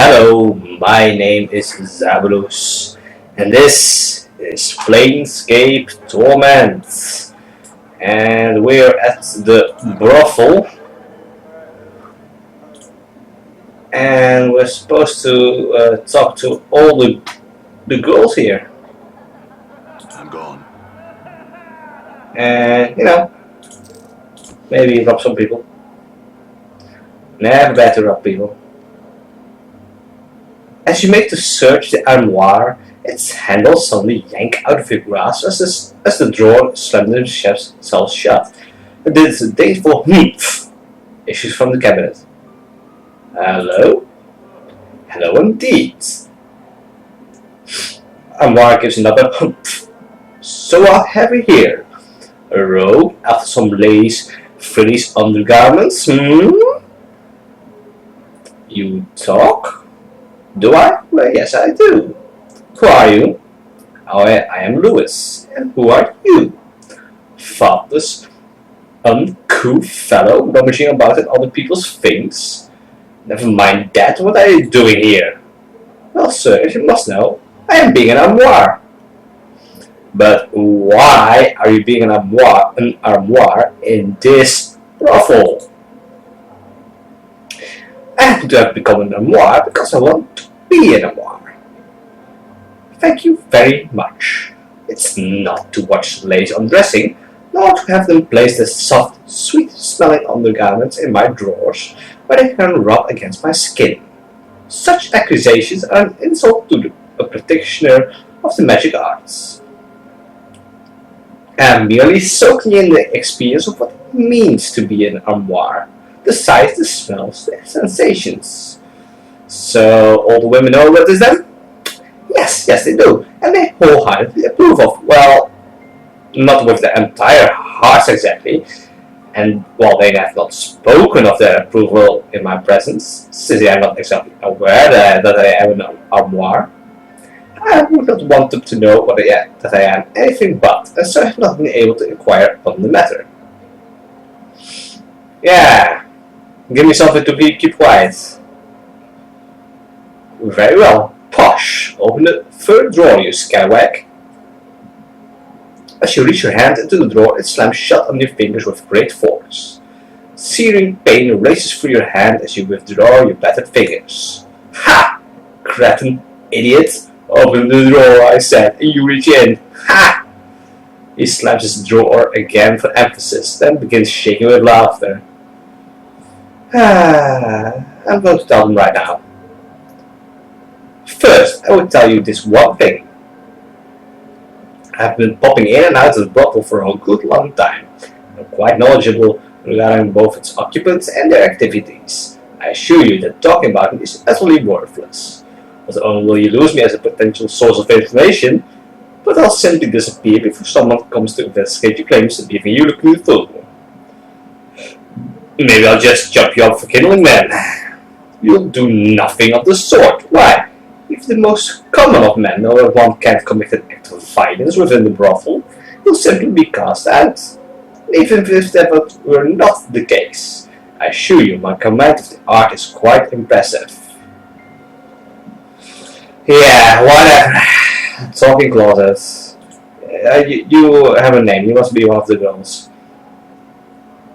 Hello, my name is Zabulus, and this is Planescape Torment, and we're at the brothel, and we're supposed to talk to all the girls here, I'm gone. and maybe rob some people. Never bad to rob people. As you make the search, the armoire, its handle suddenly yank out of your grasp as the drawer slams themselves shut. And this disdainful humph issues from the cabinet. Hello? Hello indeed. Armoire gives another humph. So what have we here? A robe after some lace, frillies undergarments, You talk? Do I? Well, yes, I do. Who are you? I am Lewis. And who are you? Thoughtless, uncouth fellow rummaging about in other people's things. Never mind that. What are you doing here? Well, sir, you must know, I am being an armoire. But why are you being an armoire in this brothel? I happen to have become an armoire because I want to be an armoire. Thank you very much. It's not to watch ladies undressing, nor to have them place their soft, sweet-smelling undergarments in my drawers where they can rub against my skin. Such accusations are an insult to a practitioner of the magic arts. I am merely soaking in the experience of what it means to be an armoire. The sights, the smells, the sensations. So all the women know what is them? Yes, they do, and they wholeheartedly approve of. Well, not with their entire hearts exactly, and while they have not spoken of their approval in my presence, since they are not exactly aware that I am an armoire, I would not want them to know that I am anything but, and so I have not been able to inquire upon the matter. Yeah. Give me something to keep quiet. Very well. Posh. Open the third drawer, you scalawag. As you reach your hand into the drawer, it slams shut on your fingers with great force. Searing pain races through your hand as you withdraw your battered fingers. Ha! Cretin, idiot. Open the drawer, I said, and you reach in. Ha! He slams his drawer again for emphasis, then begins shaking with laughter. I'm going to tell them right now. First, I will tell you this one thing. I've been popping in and out of the brothel for a good long time. I'm quite knowledgeable regarding both its occupants and their activities. I assure you that talking about it is utterly worthless. Not only will you lose me as a potential source of information, but I'll simply disappear before someone comes to investigate your claims and leaving you looking fool. Maybe I'll just chop you up for kindling then. You'll do nothing of the sort. Why? If the most common of men know that one can't commit an act of violence within the brothel, he'll simply be cast out. Even if that were not the case, I assure you my command of the art is quite impressive. Yeah, whatever. Talking closets. You have a name. You must be one of the girls.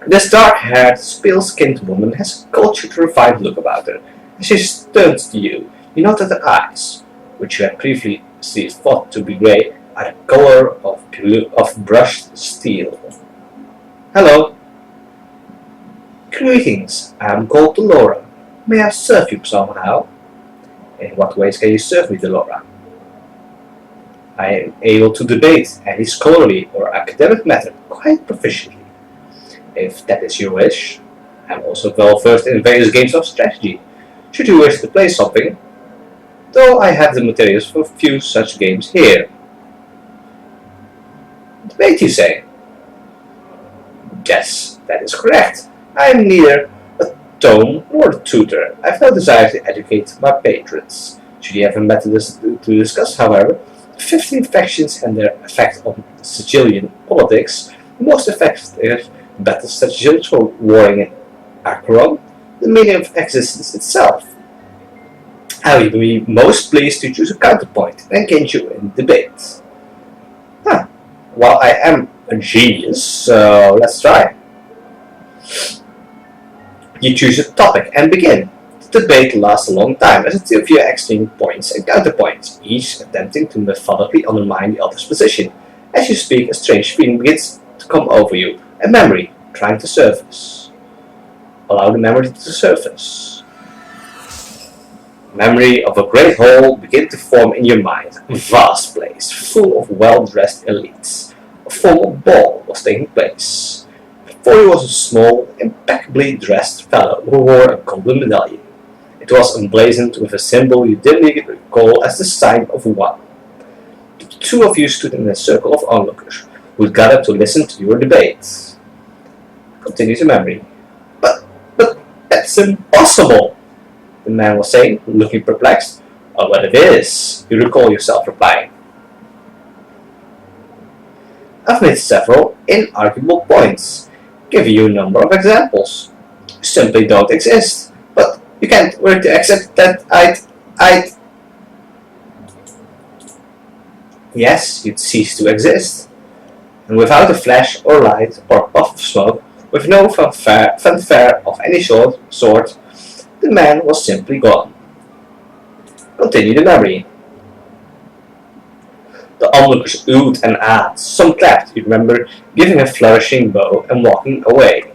This dark-haired, pale-skinned woman has a cultured, refined look about her. As she turns to you, you note that her eyes, which you had previously thought to be grey, are the color of brushed steel. Hello. Greetings. I am called Delora. May I serve you somehow? In what ways can you serve me, Delora? I am able to debate any scholarly or academic matter quite proficiently. If that is your wish. I'm also well versed in various games of strategy, should you wish to play something, though I have the materials for a few such games here. Debate, you say? Yes, that is correct. I am neither a tome nor a tutor. I have no desire to educate my patrons. Should you have a matter to discuss, however, the 15 factions and their effect on Sicilian politics, the most effective battle strategies for warring in Acheron, the meaning of existence itself. I will be most pleased to choose a counterpoint and engage you in debate. Huh. Well, I am a genius, so let's try. You choose a topic and begin. The debate lasts a long time as the two of you exchange points and counterpoints, each attempting to methodically undermine the other's position. As you speak, a strange feeling begins to come over you, a memory trying to surface. Allow the memory to surface. Memory of a great hall begin to form in your mind. A vast place, full of well-dressed elites. A formal ball was taking place. Before you was a small, impeccably dressed fellow who wore a golden medallion. It was emblazoned with a symbol you dimly recall as the sign of one. The two of you stood in a circle of onlookers who gathered to listen to your debate. Continue to memory. But that's impossible, the man was saying, looking perplexed. Oh, but it is, you recall yourself replying. I've made several inarguable points, giving you a number of examples. You simply don't exist, but you can't work to accept that I'd... Yes, you'd cease to exist. And without a flash or light or puff of smoke, with no fanfare of any sort, the man was simply gone. Continue the memory. The onlookers oohed and ahed. Some clapped, you remember, giving a flourishing bow and walking away,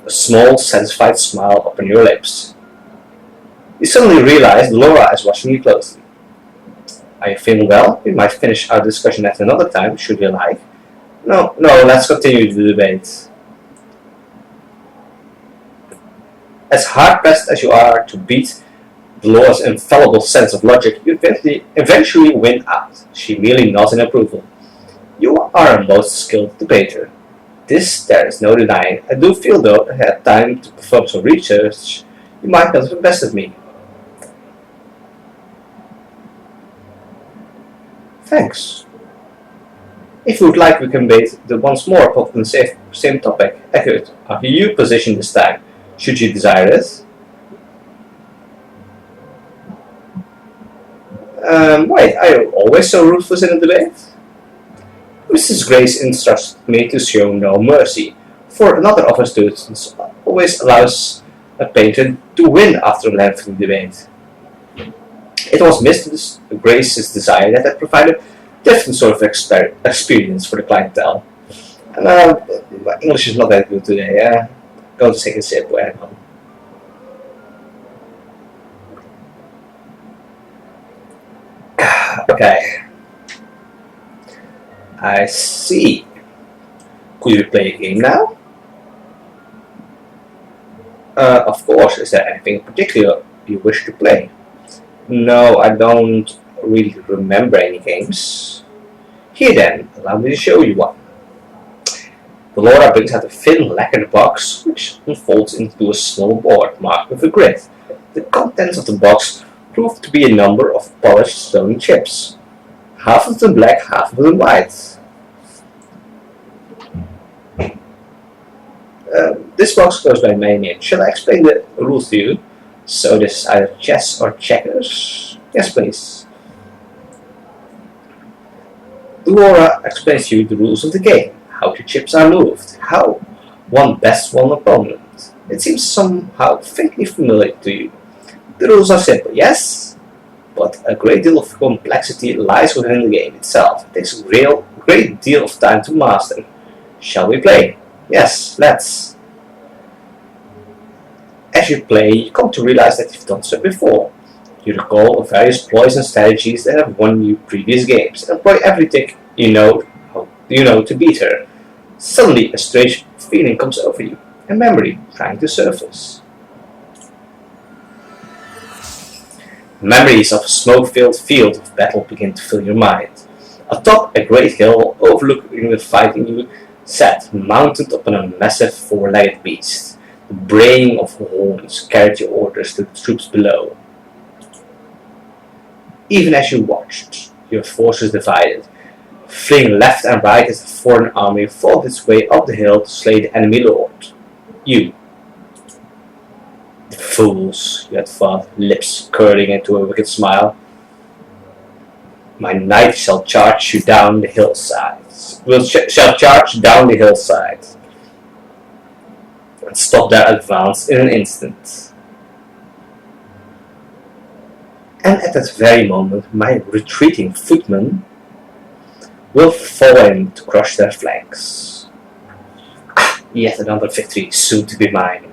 a small, satisfied smile upon your lips. You suddenly realize Laura is watching you closely. Are you feeling well? We might finish our discussion at another time, should you like. No, let's continue the debate. As hard-pressed as you are to beat Laura's infallible sense of logic, you eventually win out. She merely nods in approval. You are a most skilled debater. This there is no denying. I do feel, though, I had time to perform some research. You might not have bested me. Thanks. If you would like, we can debate the once more upon the same topic. Accurate. Are you positioned this time? Should you desire it? Wait, are you always so ruthless in a debate? Mrs. Grace instructed me to show no mercy, for another of her students always allows a painter to win after a lengthy debate. It was Mrs. Grace's desire that I provide a different sort of experience for the clientele. And my English is not that good today. Go to take a sip. Okay. I see. Could we play a game now? Of course. Is there anything in particular you wish to play? No, I don't really remember any games. Here then, allow me to show you one. The Laura brings out a thin lacquered box, which unfolds into a small board marked with a grid. The contents of the box prove to be a number of polished stone chips. Half of them black, half of them white. This box goes by my name. Shall I explain the rules to you? So this is either chess or checkers? Yes, please. Laura explains to you the rules of the game, how the chips are moved, how one bests one opponent. It seems somehow faintly familiar to you. The rules are simple, yes, but a great deal of complexity lies within the game itself. It takes a great deal of time to master. Shall we play? Yes, let's. As you play, you come to realize that you've done so before. You recall various ploys and strategies that have won you previous games, and employ everything you know to beat her. Suddenly, a strange feeling comes over you, a memory trying to surface. Memories of a smoke-filled field of battle begin to fill your mind. Atop a great hill overlooking the fighting you sat, mounted upon a massive four-legged beast. The braying of horns carried your orders to the troops below. Even as you watched, your forces divided, fleeing left and right as the foreign army fought its way up the hill to slay the enemy lord. You. The Fools, you had thought, lips curling into a wicked smile. My knight shall charge you down the hillsides. Shall charge down the hillside and stop their advance in an instant. And at that very moment, my retreating footmen will fall in to crush their flanks. Yet another victory soon to be mine.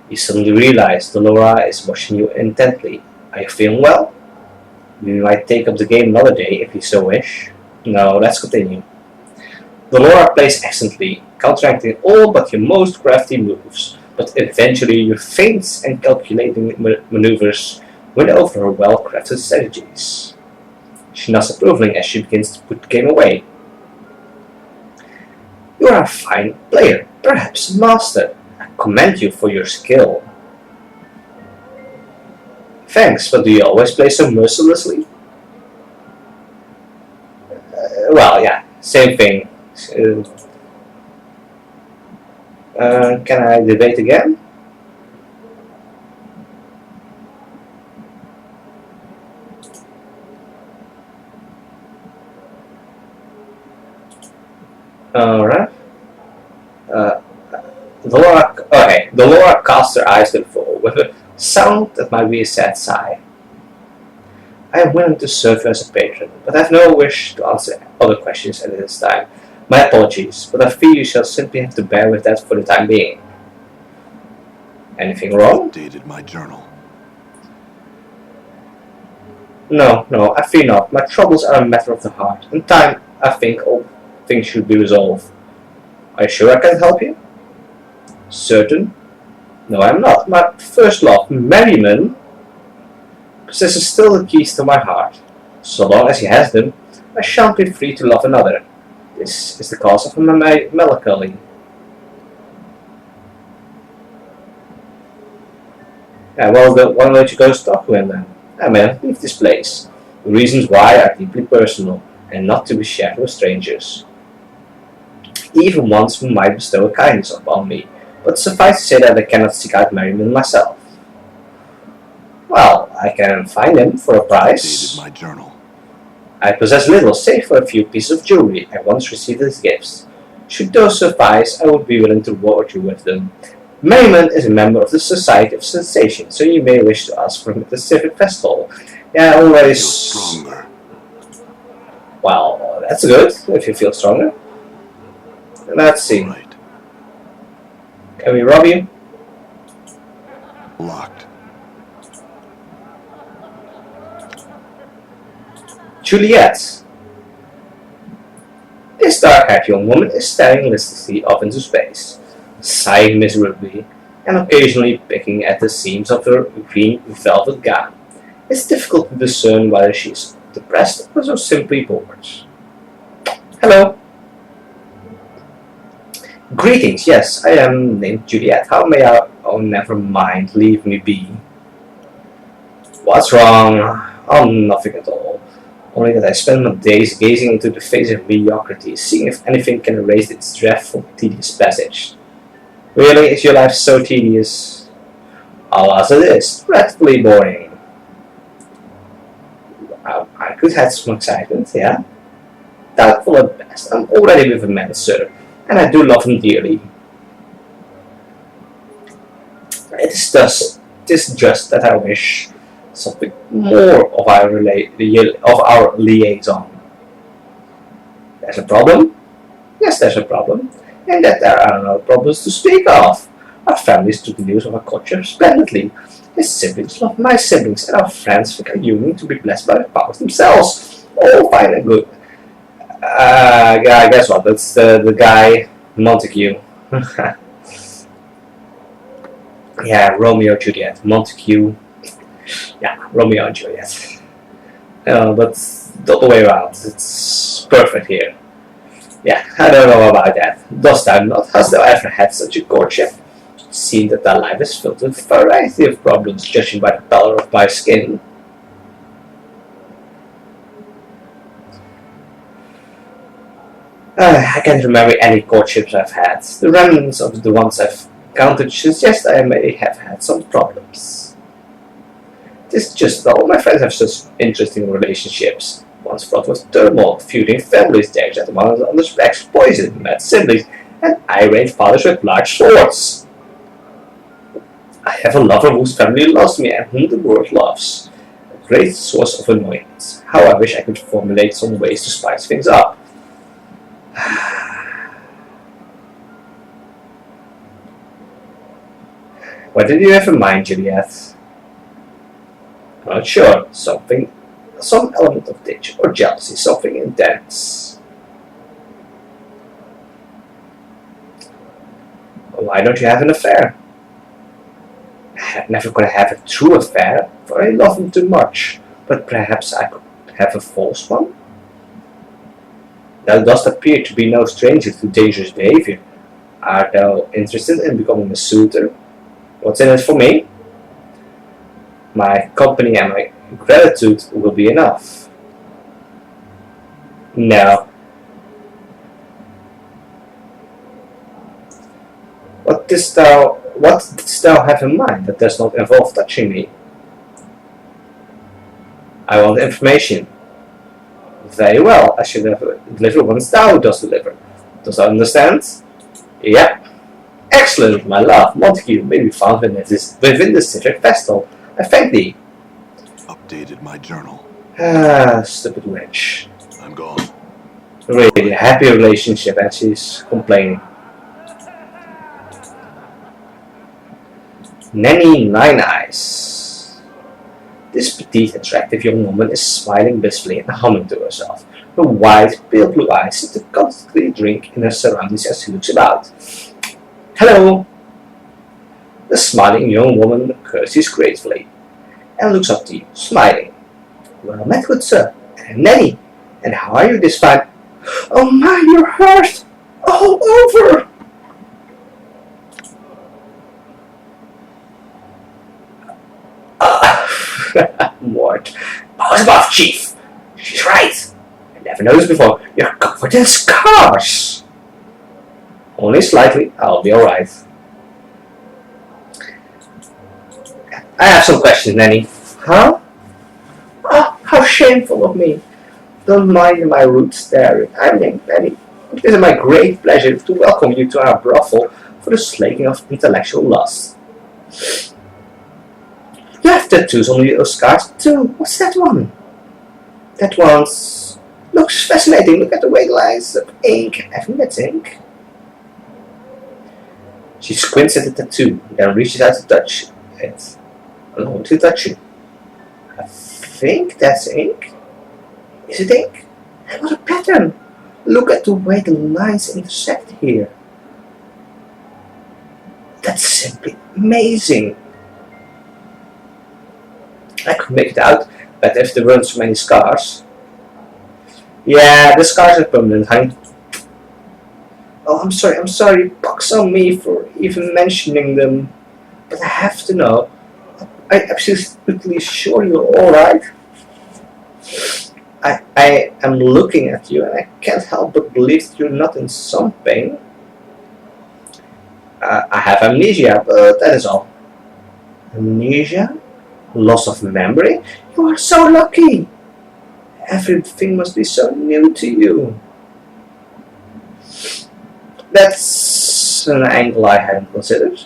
You suddenly realize Dolora is watching you intently. Are you feeling well? We might take up the game another day if you so wish. No, let's continue. Dolora plays excellently, counteracting all but your most crafty moves, but eventually your feints and calculating maneuvers win over her well-crafted strategies. She nods approvingly as she begins to put the game away. You are a fine player, perhaps a master. I commend you for your skill. Thanks, but do you always play so mercilessly? Well, yeah, same thing. Can I debate again? Alright. Dolora casts her eyes to the floor with a sound that might be a sad sigh. I am willing to serve you as a patron, but I have no wish to answer other questions at this time. My apologies, but I fear you shall simply have to bear with that for the time being. Anything wrong? Updated my journal. No, I fear not. My troubles are a matter of the heart. In time, I think all things should be resolved. Are you sure I can help you? Certain? No, I'm not. My first love, Merriman, possesses still the keys to my heart. So long as he has them, I shan't be free to love another. This is the cause of my melancholy. Yeah, well, why don't you go talk to him then? Man, leave this place. The reasons why are deeply personal and not to be shared with strangers. Even ones who might bestow a kindness upon me, but suffice to say that I cannot seek out Merriman myself. Well, I can find him for a price. Updated my journal. I possess little save for a few pieces of jewelry I once received as gifts. Should those suffice, I would be willing to reward you with them. Merriman is a member of the Society of Sensation, so you may wish to ask for him at the Civic Festival. Yeah, always. Feel stronger. Well, that's good, if you feel stronger. Let's see. Right. Can we rob you? Locked. Juliet. This dark-haired young woman is staring listlessly off into space, sighing miserably, and occasionally picking at the seams of her green velvet gown. It's difficult to discern whether she is depressed or so simply bored. Hello. Greetings, yes, I am named Juliet. How may I... Oh, never mind, leave me be. What's wrong? Oh, nothing at all. Only that I spend my days gazing into the face of mediocrity, seeing if anything can erase its dreadful, tedious passage. Really, is your life so tedious? Alas, it is. Dreadfully boring. I could have some excitement, yeah? Doubtful at best. I'm already with a man, sir, and I do love him dearly. It is just that I wish something more of our liaison. There's a problem? Yes, there's a problem. And that there are no problems to speak of. Our families took the news of our courtship splendidly. His siblings love my siblings, and our friends think our union to be blessed by the powers themselves. All fine and good. Guess what? That's the guy, Montague. Yeah, Romeo and Juliet. Montague. Yeah, Romeo and Juliet. But the other way around. It's perfect here. Yeah, I don't know about that. Dost thou not? Hast thou ever had such a courtship? Seen that thy life is filled with a variety of problems, judging by the color of my skin. I can't remember any courtships I've had. The remnants of the ones I've counter suggests I may have had some problems. This is just all my friends have such interesting relationships. Once fraught with turmoil, feuding families, dares at one another's backs, poison, mad siblings, and irate fathers with large swords. I have a lover whose family loves me and whom the world loves. A great source of annoyance. How I wish I could formulate some ways to spice things up. What did you have in mind, Juliet? I'm not sure. Some element of danger or jealousy, something intense. Why don't you have an affair? I'm never going to have a true affair, for I love him too much. But perhaps I could have a false one? Thou dost appear to be no stranger to dangerous behavior. Art thou interested in becoming a suitor? What's in it for me? My company and my gratitude will be enough. No. What didst thou have in mind that does not involve touching me? I want information. Very well, I shall deliver once thou dost deliver. Dost thou understand? Yep. Excellent, my love. Montague may be found within this civic festival. I thank thee. Updated my journal. Ah, stupid wench. I'm gone. Really, a happy relationship, and she's complaining. Nanny Nine Eyes. This petite, attractive young woman is smiling blissfully and humming to herself. Her wide, pale blue eyes seem to constantly drink in her surroundings as she looks about. Hello! The smiling young woman curtsies gratefully and looks up to you, smiling. Well met, good sir. And Nanny, and how are you this fine? Oh my, you're hurt! All over! Mort. Powers above, Chief! She's right! I never noticed before. You're covered in scars! Only slightly. I'll be alright. I have some questions, Nanny. Huh? Oh, how shameful of me. Don't mind my rude staring. I'm named Nanny. It is my great pleasure to welcome you to our brothel for the slaking of intellectual lust. You have tattoos on your scars too. What's that one? That one looks fascinating. Look at the white lines of ink. I think that's ink. She squints at the tattoo, then reaches out to touch it. Allow to touch it. I think that's ink. Is it ink? And what a pattern! Look at the way the lines intersect here. That's simply amazing. I could make it out, but if there weren't so many scars. Yeah, the scars are permanent, honey. Oh, I'm sorry, pox on me for even mentioning them. But I have to know. I'm absolutely sure you're alright. I am looking at you and I can't help but believe that you're not in some pain. I have amnesia, but that is all. Amnesia? Loss of memory? You are so lucky. Everything must be so new to you. That's an angle I hadn't considered.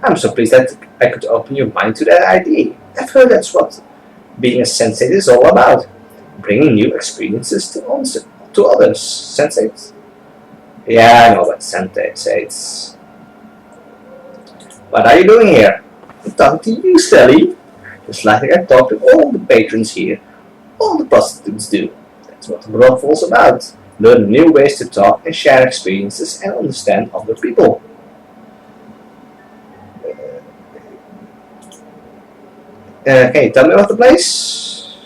I'm so pleased that I could open your mind to that idea. I've heard that's what being a sensate is all about. Bringing new experiences to others. Sensates? Yeah, I know what sensates. What are you doing here? I'm talking to you, Sally. Just like I talk to all the patrons here. All the prostitutes do. That's what the brothel's about. Learn new ways to talk and share experiences and understand other people. Can you tell me about the place?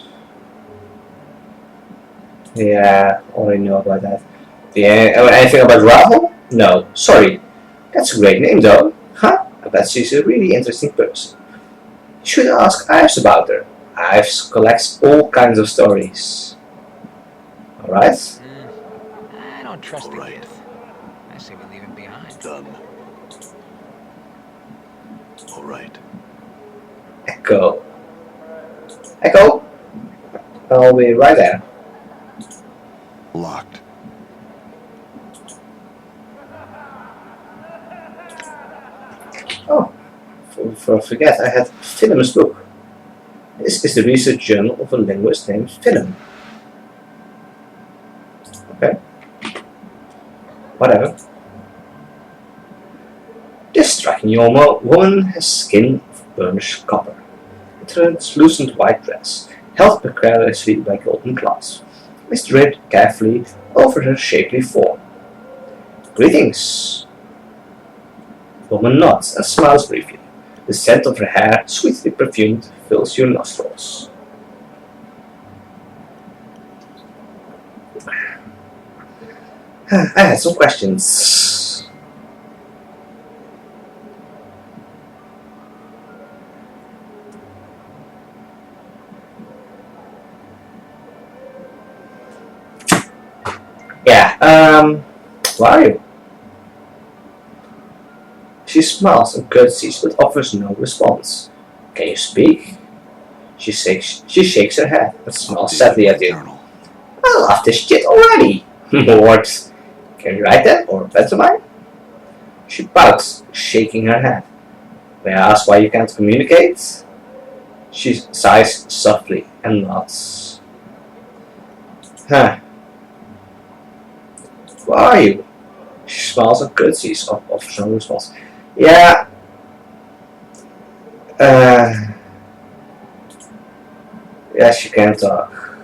Yeah, already know about that. Yeah, anything about Ravel? No, sorry. That's a great name though. Huh? I bet she's a really interesting person. You should ask Ives about her. Ives collects all kinds of stories. Alright? I don't trust All the right. kid. I say we leave him behind. Done. right. Echo. Echo? I'll be right there. Locked. Oh, forget, I had Philem's book. This is the research journal of a linguist named Philem. Okay. Whatever. This striking young woman has skin of burnished copper, a translucent white dress, held precariously by golden cloths, is draped carefully over her shapely form. Greetings. The woman nods and smiles briefly. The scent of her hair, sweetly perfumed, fills your nostrils. I had some questions. Yeah, where are you? She smiles and curtsies but offers no response. Can you speak? She shakes her head and smiles sadly at you. Journal. I love this shit already. What? Can you write that or pantomime? She pouts, shaking her head. May I ask why you can't communicate? She sighs softly and nods. Huh. Where are you? She smiles and curtsies, offers no response. Yeah. Yes, she can talk.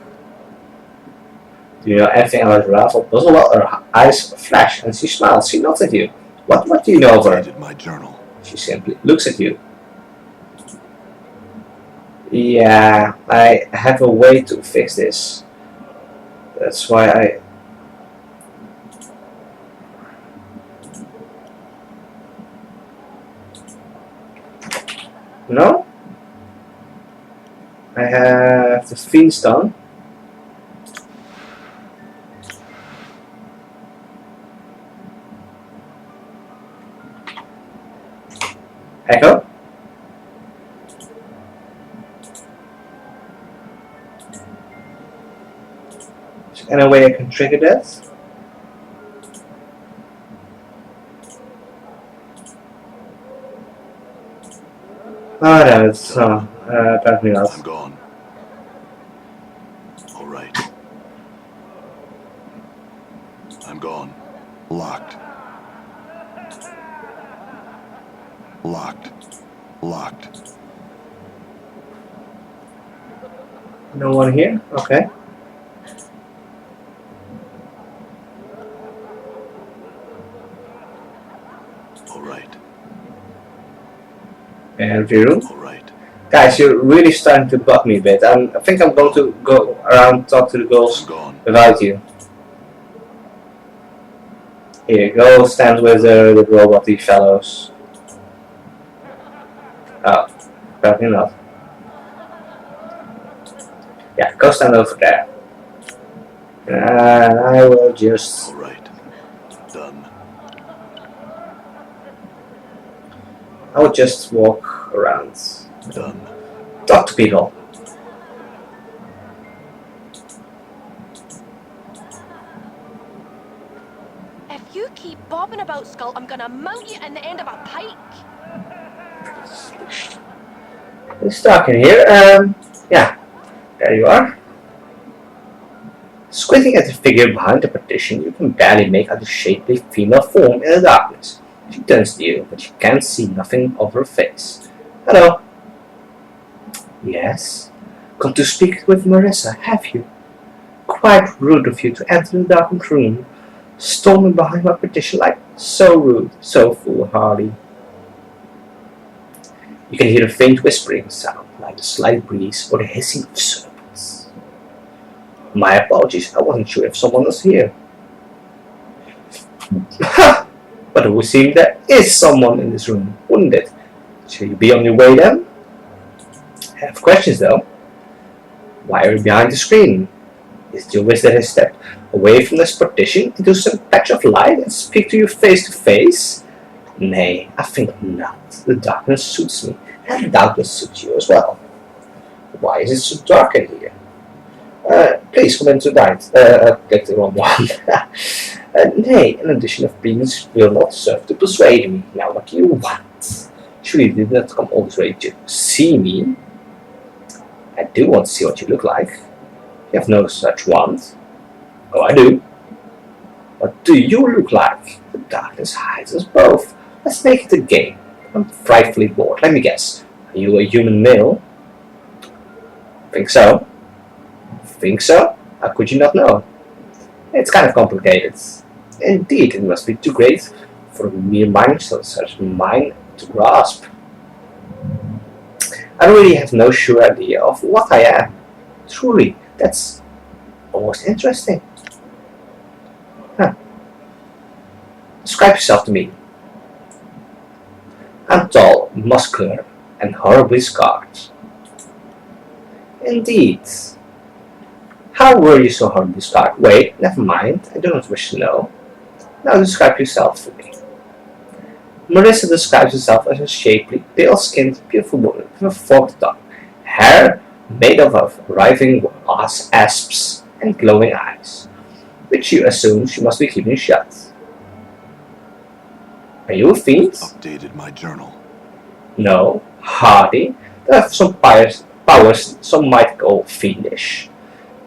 Do you know anything about Ravel Puzzle? Well, her eyes flash and she smiles. She nods at you. What do you know of her? Updated my journal. She simply looks at you. Yeah, I have a way to fix this. That's why I... No? I have the Fiend Stone. Echo? Is there any way I can trigger that? Oh no, it's apparently not. I'm gone. All right. I'm gone. Locked. Locked. Locked. No one here? Okay. All right. Empty room. All right. Guys, you're really starting to bug me a bit. I think I'm going to go around and talk to the girls I'm gone. without you. Here, go stand with the robot-y fellows. Oh, apparently not. Yeah, go stand over there. And I will just... All right. Done. I will just walk around. Done. Talk to people. If you keep bobbing about, Skull, I'm gonna mount you in the end of a pike. It's dark in here. Yeah, there you are. Squinting at the figure behind the partition, you can barely make out the shapely female form in the darkness. She turns to you, but you can't see nothing of her face. Hello. Yes? Come to speak with Marissa, have you? Quite rude of you to enter the darkened room, storming behind my partition like so rude, so foolhardy. You can hear a faint whispering sound, like the slight breeze or the hissing of serpents. My apologies, I wasn't sure if someone was here. Ha! But it would seem there is someone in this room, wouldn't it? Shall you be on your way then? I have questions though. Why are you behind the screen? Is it your wish that I step away from this partition into some patch of light and speak to you face to face? Nay, I think not. The darkness suits me, and the darkness suits you as well. Why is it so dark in here? Please come into night. Click the wrong one. Nay, an addition of beans will not serve to persuade me. Now what do you want? Surely you did not come all this way to see me. I do want to see what you look like. You have no such want. Oh, I do. What do you look like? The darkness hides us both. Let's make it a game. I'm frightfully bored. Let me guess. Are you a human male? Think so. Think so? How could you not know? It's kind of complicated. Indeed, it must be too great for a mere mind such as mine to grasp. I really have no sure idea of what I am. Truly, that's almost interesting. Huh. Describe yourself to me. I'm tall, muscular, and horribly scarred. Indeed. How were you so horribly scarred? Wait, never mind. I do not wish to know. Now describe yourself for me. Marissa describes herself as a shapely, pale-skinned, beautiful woman with a forked tongue, hair made up of writhing asps, and glowing eyes, which you assume she must be keeping shut. Are you a fiend? Updated my journal. No, hardly. There have some powers some might call fiendish.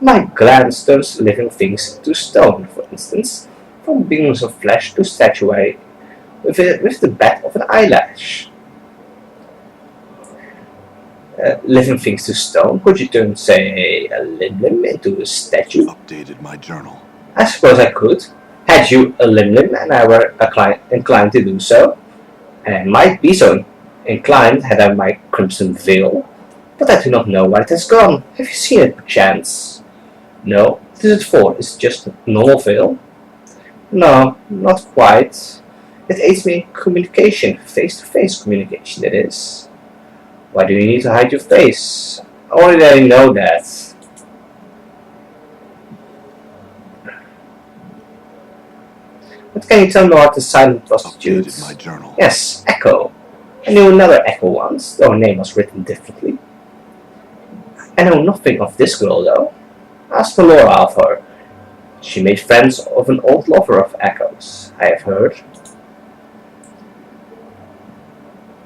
My glance turns living things to stone, for instance, from beings of flesh to statuary with the bat of an eyelash. Living things to stone? Could you turn, say, a limb into a statue? Updated my journal. I suppose I could. Had you a limb and I were inclined to do so, and I might be so inclined had I my crimson veil, but I do not know where it has gone. Have you seen it, perchance? No. What is it for? Is it just a normal veil? No, not quite. It aids me in communication, face-to-face communication, that is. Why do you need to hide your face? Only that I know that. What can you tell me about the silent prostitute? Updated my journal. Yes, Echo. I knew another Echo once, though her name was written differently. I know nothing of this girl, though. Ask Laura of her. She made friends of an old lover of Echo's, I have heard.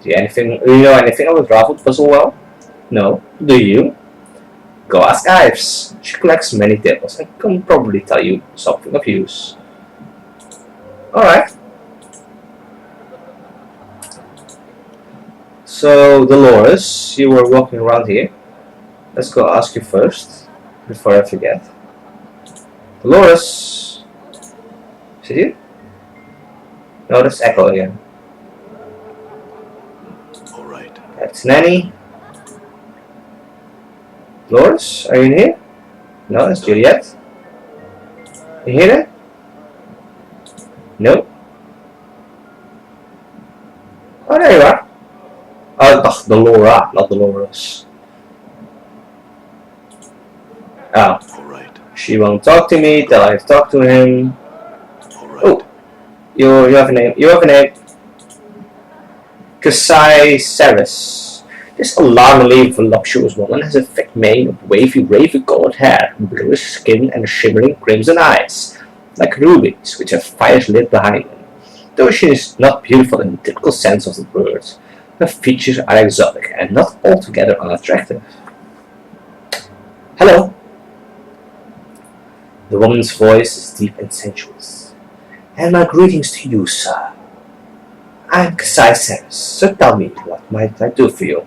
Do you know anything about Ravel Puzzle well? No. Do you? Go ask Ives. She collects many tables and can probably tell you something of use. Alright. So, Dolores, you were walking around here. Let's go ask you first, before I forget. Dolores! Is it you? No, that's Echo again. Alright. That's Nanny. Dolores, are you in here? No, that's Juliet. You hear that? No. Oh, there you are. Oh, Delora, not Dolores. Oh, Alright. she won't talk to me till I've talked to him. Alright. Oh, you have a name. You have a name. Kasai Saris. This alarmingly voluptuous woman has a thick mane of wavy, raven-colored hair, bluish skin, and shimmering crimson eyes, like rubies, which have fires lit behind them. Though she is not beautiful in the typical sense of the word, her features are exotic and not altogether unattractive. Hello. The woman's voice is deep and sensuous. And my greetings to you, sir. I'm Kasai Saris, so tell me, what might I do for you,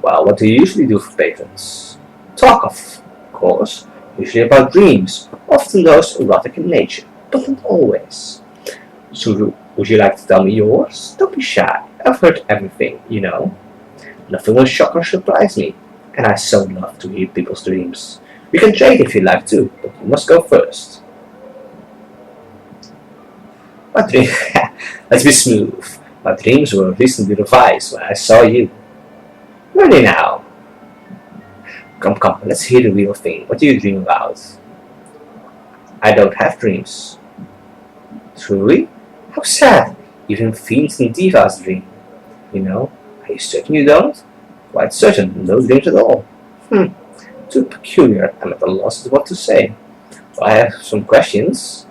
Well, what do you usually do for patrons? Talk of course, usually about dreams, often those erotic in nature, but not always. So, would you like to tell me yours? Don't be shy, I've heard everything, you know. Nothing will shock or surprise me, and I so love to hear people's dreams. We can trade if you like to, but you must go first. My dream. Let's be smooth. My dreams were recently revised when I saw you. Really now? Come, let's hear the real thing. What do you dream about? I don't have dreams. Truly? How sad. Even fiends and divas dream. You know? Are you certain you don't? Quite certain, no dreams at all. Too peculiar. I'm at a loss as what to say. Well, I have some questions.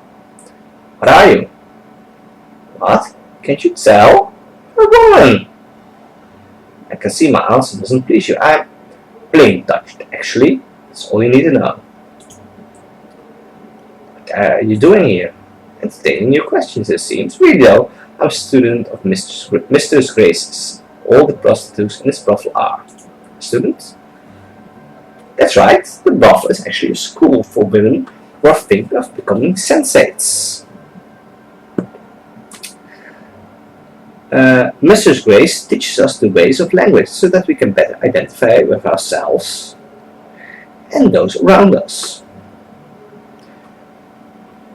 What are you? What? Can't you tell? A woman! I can see my answer doesn't please you. I'm plain touched, actually. That's all you need to know. What are you doing here? Entertaining your questions, it seems. Really though, I'm a student of Mistress Grace's. All the prostitutes in this brothel are. Students? That's right, the brothel is actually a school for women who are thinking of becoming sensates. Mistress Grace teaches us the ways of language so that we can better identify with ourselves and those around us.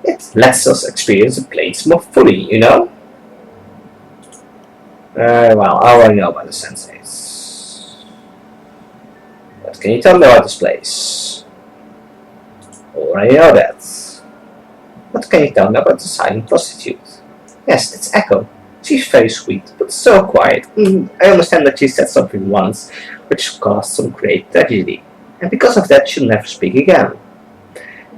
It lets us experience the place more fully, you know? Well, I already know about the sensates. What can you tell me about this place? Already know that. What can you tell me about the silent prostitute? Yes, that's Echo. She's very sweet, but so quiet. I understand that she said something once, which caused some great tragedy, and because of that she'll never speak again.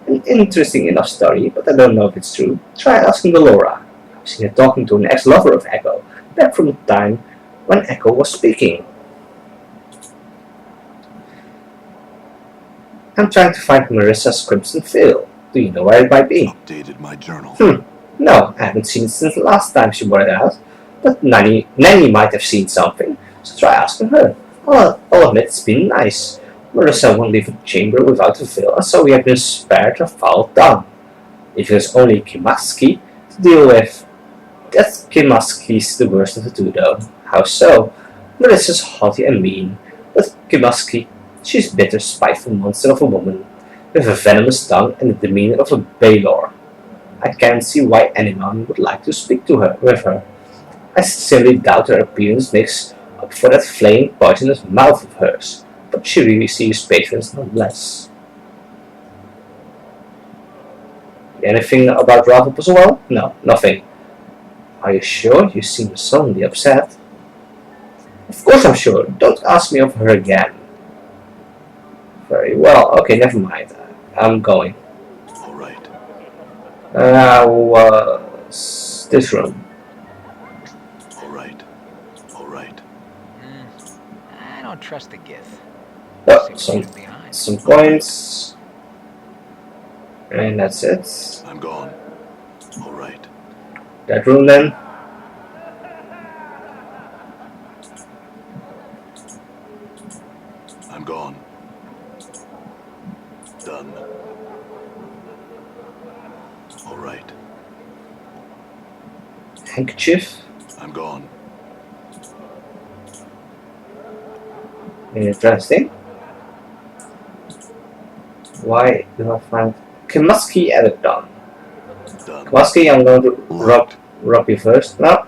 An interesting enough story, but I don't know if it's true. Try asking Delora. I've seen her talking to an ex-lover of Echo, back from the time when Echo was speaking. I'm trying to find Marissa's Crimson Veil. Do you know where it might be? Updated my journal. No, I haven't seen it since the last time she brought it out. But Nanny might have seen something, so try asking her. I'll admit it's been nice. Marissa won't leave a chamber without a veil, and so we have been spared a foul tongue. If there's only Kimaski to deal with. That Kimaski's the worst of the two, though. How so? Marissa's haughty and mean, but Kimaski, she's a bitter, spiteful monster of a woman, with a venomous tongue and the demeanor of a Baylor. I can't see why anyone would like to speak with her. I sincerely doubt her appearance makes up for that flaming, poisonous mouth of hers, but she receives patrons nonetheless. Anything about Ravel as well? No, nothing. Are you sure? You seem suddenly upset. Of course I'm sure. Don't ask me of her again. Very well. Okay, never mind. I'm going. All right. This room. All right. All right. I don't trust the Gith. Oh, Seems to be behind. some coins. And that's it. I'm gone. All right. That room then. I'm gone. Done. All right. Handkerchief. I'm gone. Interesting. Why do I find Kimaski added done? Done. Kimaski, I'm going to rob you first. Now,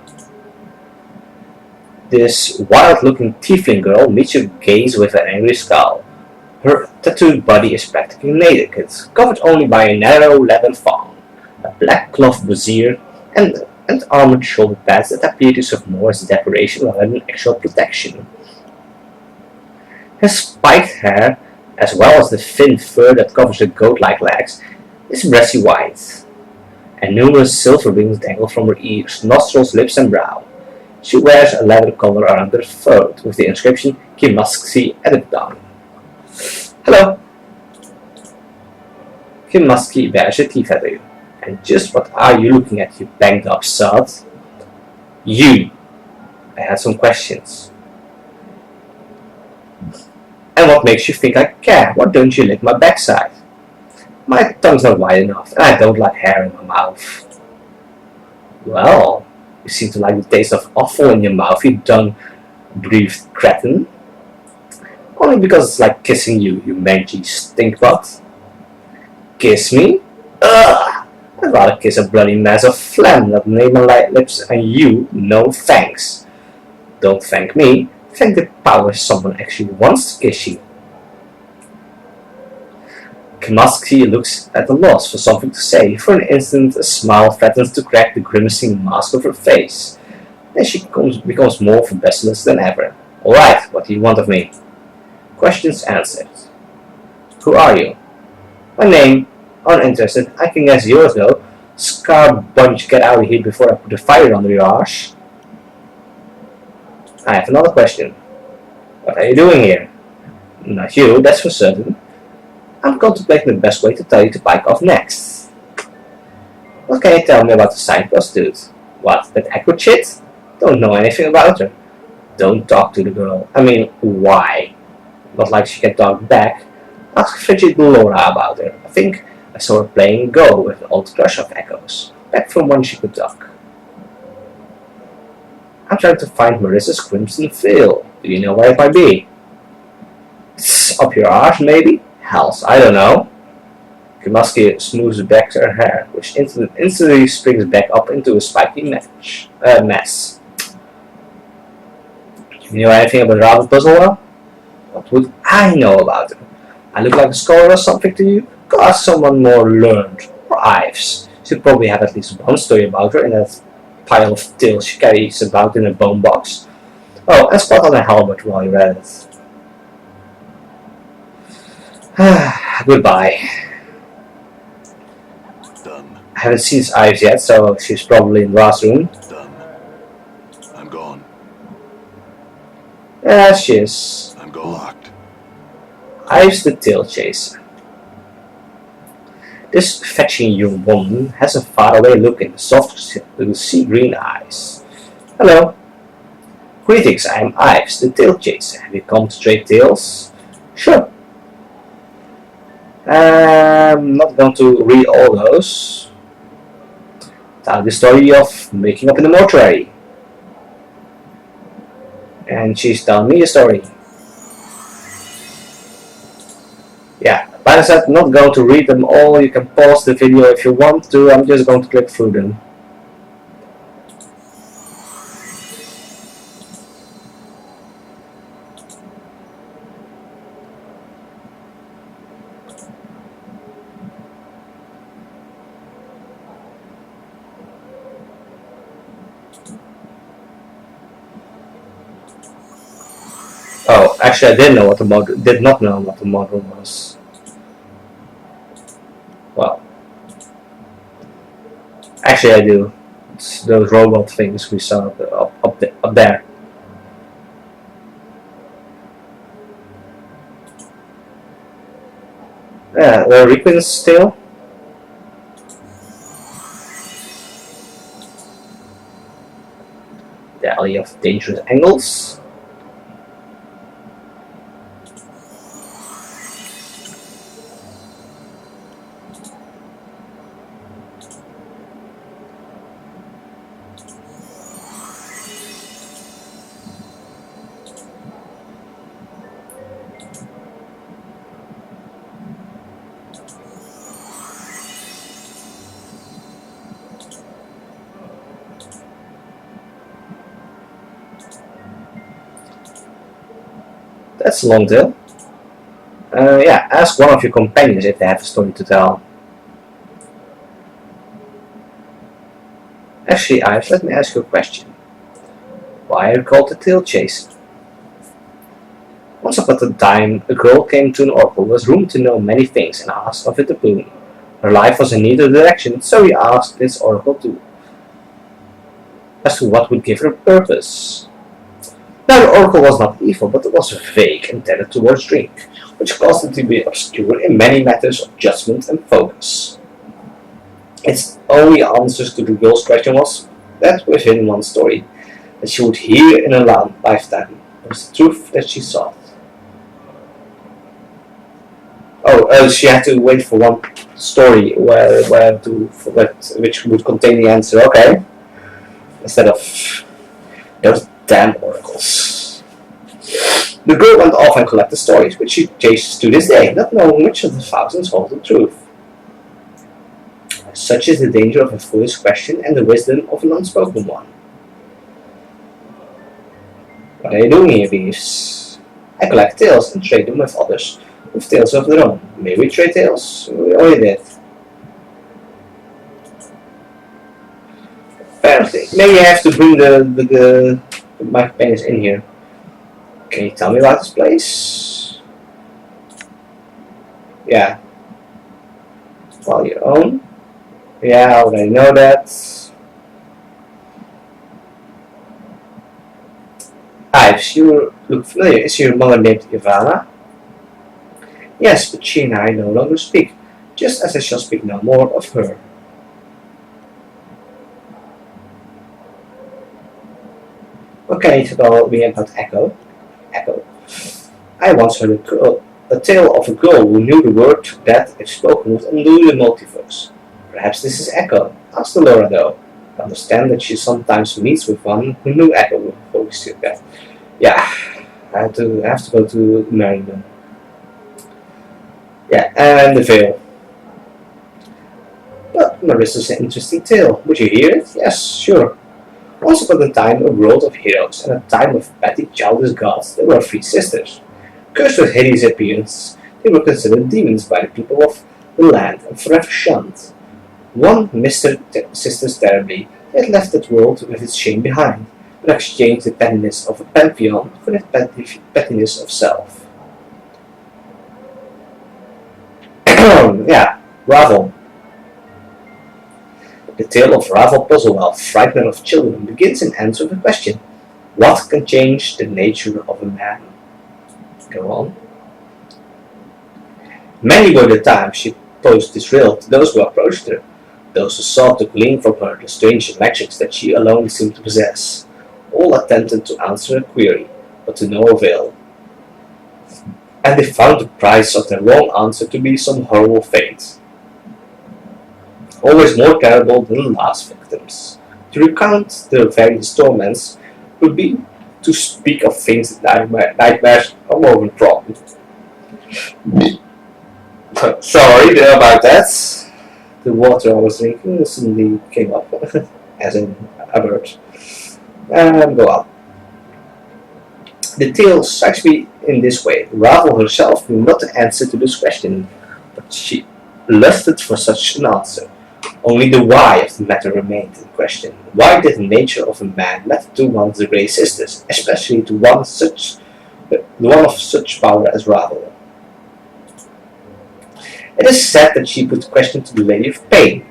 this wild-looking tiefling girl meets your gaze with an angry scowl. Her tattooed body is practically naked, covered only by a narrow leather thong, a black cloth brassiere, and armored shoulder pads that appear to serve more as decoration rather than actual protection. Her spiked hair, as well as the thin fur that covers her goat-like legs, is brassy white, and numerous silver rings dangle from her ears, nostrils, lips, and brow. She wears a leather collar around her throat with the inscription Kimaski added down. Hello! Kimaski bears her teeth at you. And just what are you looking at, you banged up sod? You! I had some questions. And what makes you think I care? Why don't you lick my backside? My tongue's not wide enough, and I don't like hair in my mouth. Well, you seem to like the taste of offal in your mouth, you dung-breathed cretin. Only because it's like kissing you, you mangy stinkbutt. Kiss me? Ugh! I'd rather kiss a bloody mass of phlegm than name my lips, and you, no thanks. Don't thank me, thank the power someone actually wants to kiss you. Kimaski looks at a loss for something to say. For an instant, a smile threatens to crack the grimacing mask of her face. Then she becomes more of a basilisk than ever. Alright, what do you want of me? Questions answered. Who are you? My name. Uninterested. I can guess yours though. Scarbunch, get out of here before I put a fire under your arse. I have another question. What are you doing here? Not you, that's for certain. I'm contemplating the best way to tell you to bike off next. What can you tell me about the signpost, dude? What, that awkward shit? Don't know anything about her. Don't talk to the girl. I mean, why? Not like she can talk back. Ask Frigid Laura about her. I think I saw her playing Go with an old crush of Echoes, back from when she could talk. I'm trying to find Marissa's Crimson Veil. Do you know where it might be? It's up your arse, maybe? Hells, I don't know. Kamaski smooths back her hair, which instantly springs back up into a spiky mess. You know anything about Rabbit Puzzle? What would I know about it? I look like a scholar or something to you? Go ask someone more learned. Or Ives. She'll probably have at least one story about her in that pile of tales she carries about in a bone box. Oh, and spot on a helmet while you're at it. Goodbye. Done. I haven't seen Ives yet, so she's probably in the last room. Done. I'm gone. Yeah, she is. I'm gone. Locked. Ives the tail chaser. This fetching young woman has a faraway look in the soft sea green eyes. Hello. Greetings, I'm Ives the tail chaser. Have you come to trade tales? Sure. I'm not going to read all those. Tell the story of making up in the mortuary. And she's telling me a story. Yeah, like I said, I'm not going to read them all. You can pause the video if you want to. I'm just going to click through them. Oh, actually, I did not know what the model was. Well, actually, I do. It's those robot things we saw up there. Yeah, the Requin's still. The Alley of Dangerous Angles. That's a long tale. Yeah, ask one of your companions if they have a story to tell. Actually, Ives, let me ask you a question. Why are you called the tail chaser? Once upon a time, a girl came to an oracle who was rumored to know many things and asked of it a boon. Her life was in need of direction, so he asked this oracle as to what would give her purpose. Now the oracle was not evil, but it was vague and tended towards drink, which caused it to be obscure in many matters of judgment and focus. Its only answer to the girl's question was that within one story that she would hear in a lifetime was the truth that she sought. Oh, she had to wait for one story which would contain the answer. Okay, instead of those damn oracles. The girl went off and collected stories, which she chases to this day, not knowing which of the thousands hold the truth. Such is the danger of a foolish question and the wisdom of an unspoken one. What are you doing here, Beaves? I collect tales and trade them with others, with tales of their own. May we trade tales? We already did. think maybe I have to bring my companions in here. Can you tell me about this place? Yeah. Well, your own. Yeah, I already know that. If you look familiar, is your mother named Ivana? Yes, but she and I no longer speak, just as I shall speak no more of her. What can you tell me about Echo? Echo. I once heard a tale of a girl who knew the word that, if spoken, would undo the multiverse. Perhaps this is Echo. Ask Laura though. I understand that she sometimes meets with one who knew Echo before we see that. Yeah, I have to go to Meriden. Yeah, and the veil. But Marissa's an interesting tale. Would you hear it? Yes, sure. Once upon a time, a world of heroes, and a time of petty childish gods, there were 3 sisters. Cursed with hideous appearance, they were considered demons by the people of the land and forever shunned. One missed her sisters terribly, yet left that world with its shame behind, but exchanged the pettiness of a pantheon for the pettiness of self. Yeah, Ravel. The tale of Ravel Puzzlewell, frightener of children, begins and ends with a question. What can change the nature of a man? Go on. Many were the times she posed this riddle to those who approached her, those who sought to glean from her the strange magics that she alone seemed to possess. All attempted to answer her query, but to no avail. And they found the price of their wrong answer to be some horrible fate. Always more terrible than the last victims. To recount their various torments would be to speak of things that nightmares are more than problem. Sorry about that. The water I was drinking suddenly came up, as in a bird. And go on. The tale strikes me in this way. Ravel herself knew not the answer to this question, but she lusted for such an answer. Only the why of the matter remained in question. Why did the nature of a man matter to one of the Grey Sisters, especially to one of such power as Ravel? It is said that she put the question to the Lady of Pain,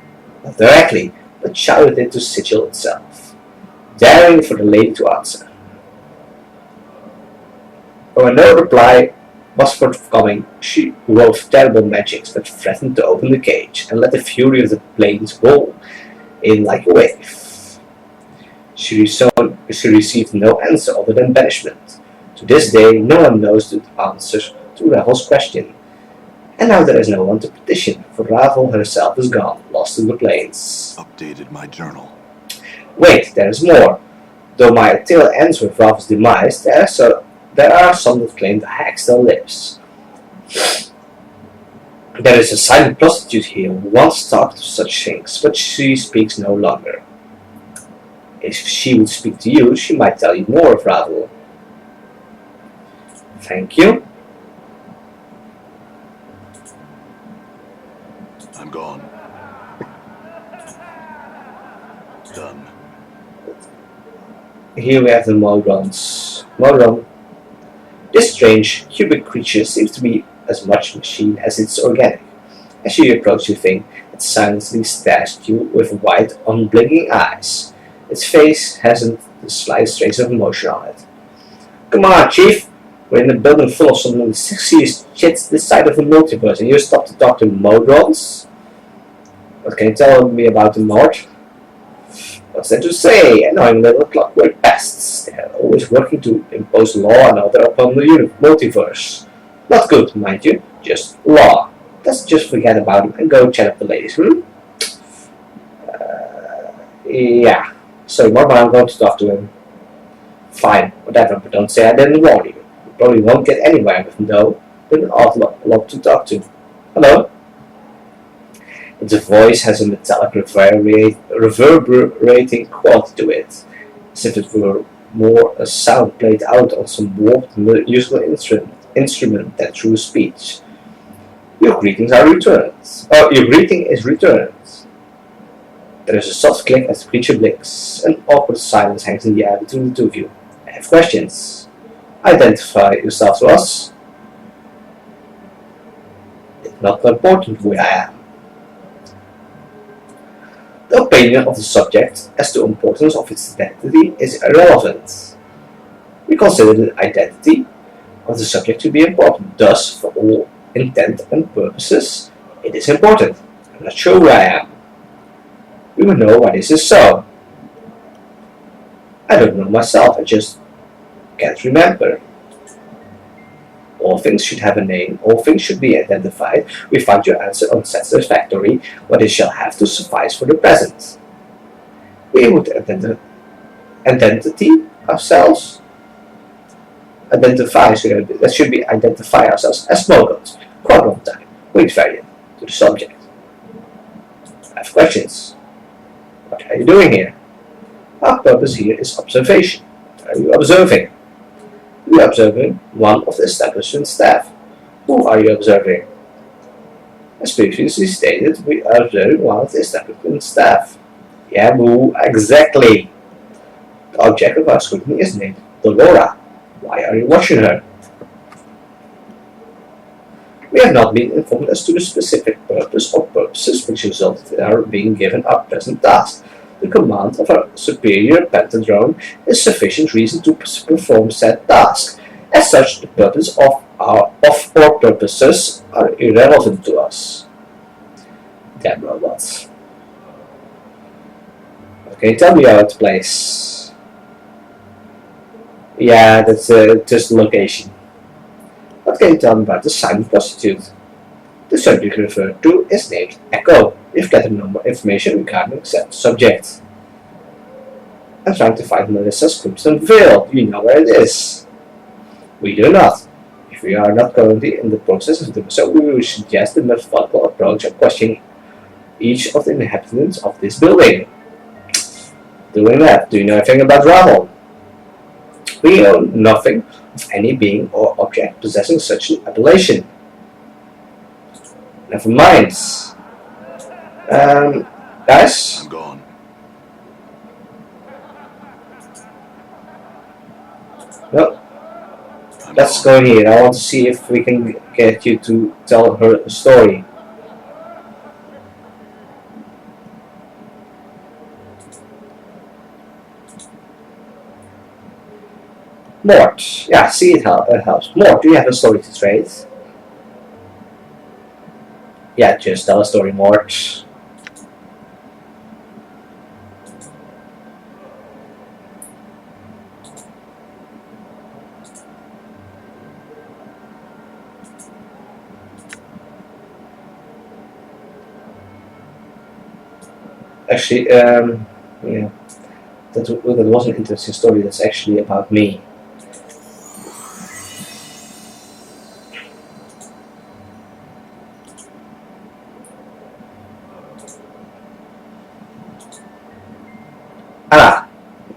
not directly, but shouted it to Sigil itself, daring for the lady to answer. But when no reply was forthcoming, she wove terrible magics that threatened to open the cage and let the fury of the plains roll in like a wave. She received no answer other than banishment. To this day, no one knows the answer to Ravel's question. And now there is no one to petition, for Ravel herself is gone, lost in the plains. Updated my journal. Wait, there is more. Though my tale ends with Ravel's demise, there are some that claim the hag still lives. There is a silent prostitute here who once talked of such things, but she speaks no longer. If she would speak to you, she might tell you more of Ravel. Thank you. I'm gone. Done. Here we have the Modrons. Modron. This strange, cubic creature seems to be as much machine as it's organic. As you approach the thing, it silently stares at you with wide, unblinking eyes. Its face hasn't the slightest trace of emotion on it. Come on, Chief! We're in a building full of some of the sexiest shits this side of the multiverse, and you stop to talk to Modrons? What can you tell me about the Nord? What's there to say? Annoying little clockwork pests. They're always working to impose law and order upon the multiverse. Not good, mind you, just law. Let's just forget about them and go chat up the ladies, Yeah. Sorry, Mark, I'm going to talk to him. Fine, whatever, but don't say I didn't warn you. You probably won't get anywhere with him, though. There's an awful lot to talk to. Hello? Its voice has a metallic reverberating quality to it, as if it were more a sound played out on some warped musical instrument than true speech. Your greetings are returned. Oh, your greeting is returned. There is a soft click as the creature blinks. An awkward silence hangs in the air between the two of you. I have questions. Identify yourself to us. It's not important who I am. The opinion of the subject as to the importance of its identity is irrelevant. We consider the identity of the subject to be important. Thus, for all intent and purposes, it is important. I'm not sure who I am. We will know why this is so. I don't know myself, I just can't remember. All things should have a name, all things should be identified. We find your answer unsatisfactory, but it shall have to suffice for the present. We would identity ourselves. Identify, so that should be identify ourselves as Mogods. Quite long time. Wait variant to the subject. I have questions. What are you doing here? Our purpose here is observation. What are you observing? We are observing one of the establishment staff. Who are you observing? As previously stated, we are observing one of the establishment staff. Yeah, boo, exactly. The object of our scrutiny is named Dolora. Why are you watching her? We have not been informed as to the specific purpose or purposes which resulted in our being given our present task. The command of our superior pentadrone is sufficient reason to perform said task. As such, the purpose of our purposes are irrelevant to us. Damn robots. Okay, tell me how it plays. Yeah, that's just the location. What can you tell me about the silent prostitute? The subject referred to is named Echo. We've gathered no more information regarding said subject. I'm trying to find Melissa's Crimson Veil. Do you know where it is? We do not. If we are not currently in the process of doing so, we will suggest a methodical approach of questioning each of the inhabitants of this building. Doing that, do you know anything about Ravel? We know nothing of any being or object possessing such an appellation. Never mind. Guys? I'm gone. No. I'm Let's gone. go here. I want to see if we can get you to tell her a story. Mort. Yeah, see, it helps. Mort, do you have a story to trade? Yeah, just tell a story, Mort. Actually, yeah, that was an interesting story. That's actually about me. Ah,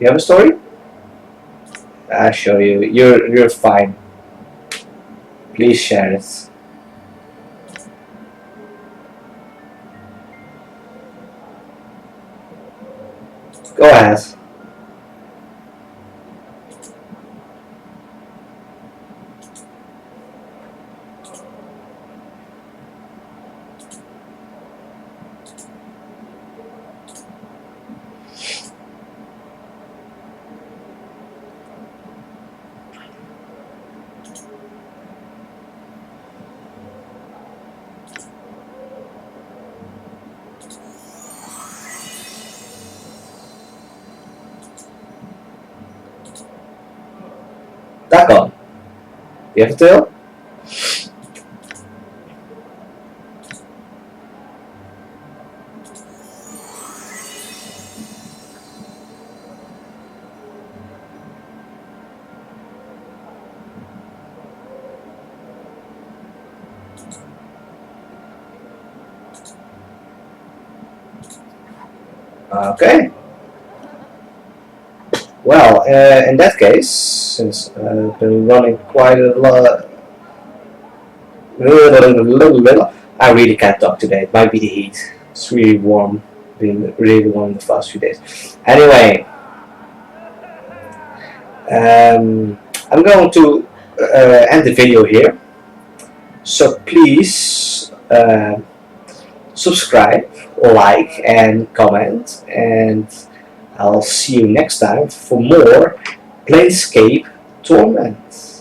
you have a story? I'll show you. You're fine. Please share it. Go ahead. Back on. You have a tail? Okay. Well, in that case, since I've been running quite a lot, I really can't talk today. It might be the heat. It's really warm. Been really warm the past few days. Anyway, I'm going to end the video here. So please subscribe, like, and comment, and I'll see you next time for more Planescape Torment.